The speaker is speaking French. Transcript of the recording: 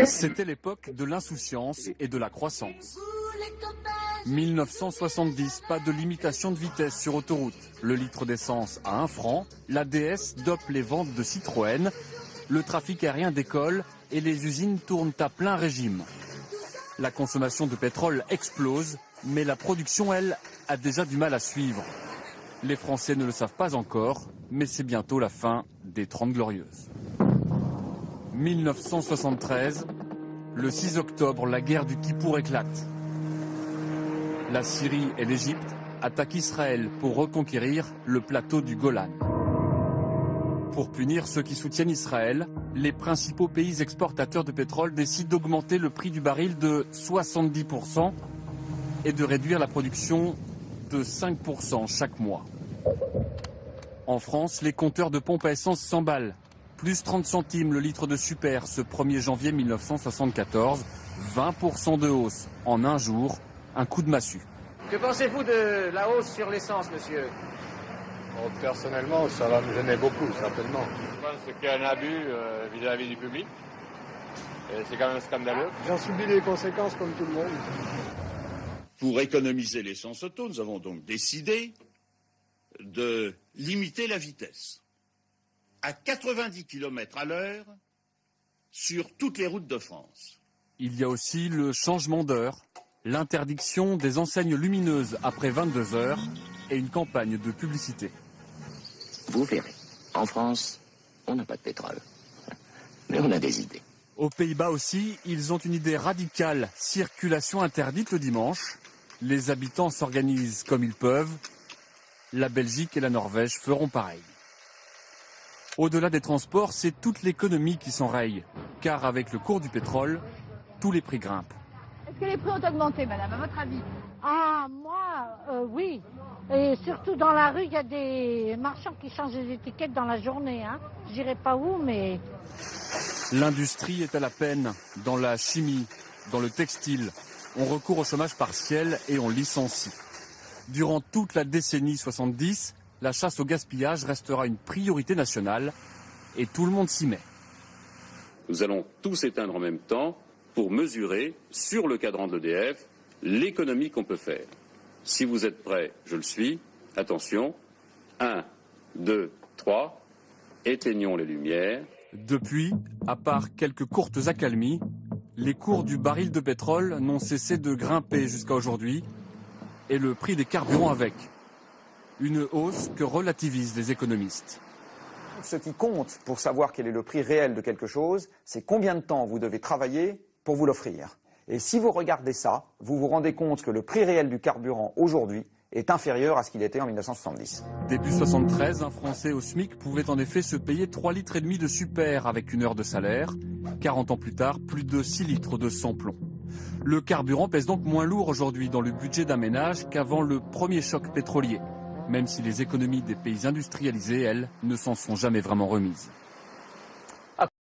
C'était l'époque de l'insouciance et de la croissance. 1970, pas de limitation de vitesse sur autoroute. Le litre d'essence à 1 franc, la DS dope les ventes de Citroën, le trafic aérien décolle et les usines tournent à plein régime. La consommation de pétrole explose, mais la production, elle, a déjà du mal à suivre. Les Français ne le savent pas encore, mais c'est bientôt la fin des 30 Glorieuses. 1973, le 6 octobre, la guerre du Kippour éclate. La Syrie et l'Égypte attaquent Israël pour reconquérir le plateau du Golan. Pour punir ceux qui soutiennent Israël, les principaux pays exportateurs de pétrole décident d'augmenter le prix du baril de 70% et de réduire la production de 5% chaque mois. En France, les compteurs de pompes à essence s'emballent. Plus 30 centimes le litre de super ce 1er janvier 1974. 20% de hausse en un jour. Un coup de massue. Que pensez-vous de la hausse sur l'essence, monsieur? Bon, personnellement, ça va me gêner beaucoup, certainement. Je pense qu'il y a un abus vis-à-vis du public. C'est quand même scandaleux. J'en subis les conséquences comme tout le monde. Pour économiser l'essence auto, nous avons donc décidé de limiter la vitesse à 90 km à l'heure sur toutes les routes de France. Il y a aussi le changement d'heure, l'interdiction des enseignes lumineuses après 22 heures et une campagne de publicité. Vous verrez, en France, on n'a pas de pétrole, mais on a des idées. Aux Pays-Bas aussi, ils ont une idée radicale, circulation interdite le dimanche. Les habitants s'organisent comme ils peuvent. La Belgique et la Norvège feront pareil. Au-delà des transports, c'est toute l'économie qui s'enraye. Car avec le cours du pétrole, tous les prix grimpent. Est-ce que les prix ont augmenté, madame, à votre avis? Ah, moi, oui. Et surtout dans la rue, il y a des marchands qui changent les étiquettes dans la journée. Je dirais pas où, mais... L'industrie est à la peine. Dans la chimie, dans le textile, on recourt au chômage partiel et on licencie. Durant toute la décennie 70, la chasse au gaspillage restera une priorité nationale et tout le monde s'y met. Nous allons tous éteindre en même temps pour mesurer, sur le cadran de l'EDF, l'économie qu'on peut faire. Si vous êtes prêts, je le suis. Attention, 1, 2, 3, éteignons les lumières. Depuis, à part quelques courtes accalmies, les cours du baril de pétrole n'ont cessé de grimper jusqu'à aujourd'hui, et le prix des carburants avec. Une hausse que relativisent les économistes. Ce qui compte pour savoir quel est le prix réel de quelque chose, c'est combien de temps vous devez travailler pour vous l'offrir. Et si vous regardez ça, vous vous rendez compte que le prix réel du carburant aujourd'hui est inférieur à ce qu'il était en 1970. Début 73, un Français au SMIC pouvait en effet se payer 3,5 litres de super avec une heure de salaire. 40 ans plus tard, plus de 6 litres de sans-plomb. Le carburant pèse donc moins lourd aujourd'hui dans le budget d'un ménage qu'avant le premier choc pétrolier, même si les économies des pays industrialisés, elles, ne s'en sont jamais vraiment remises.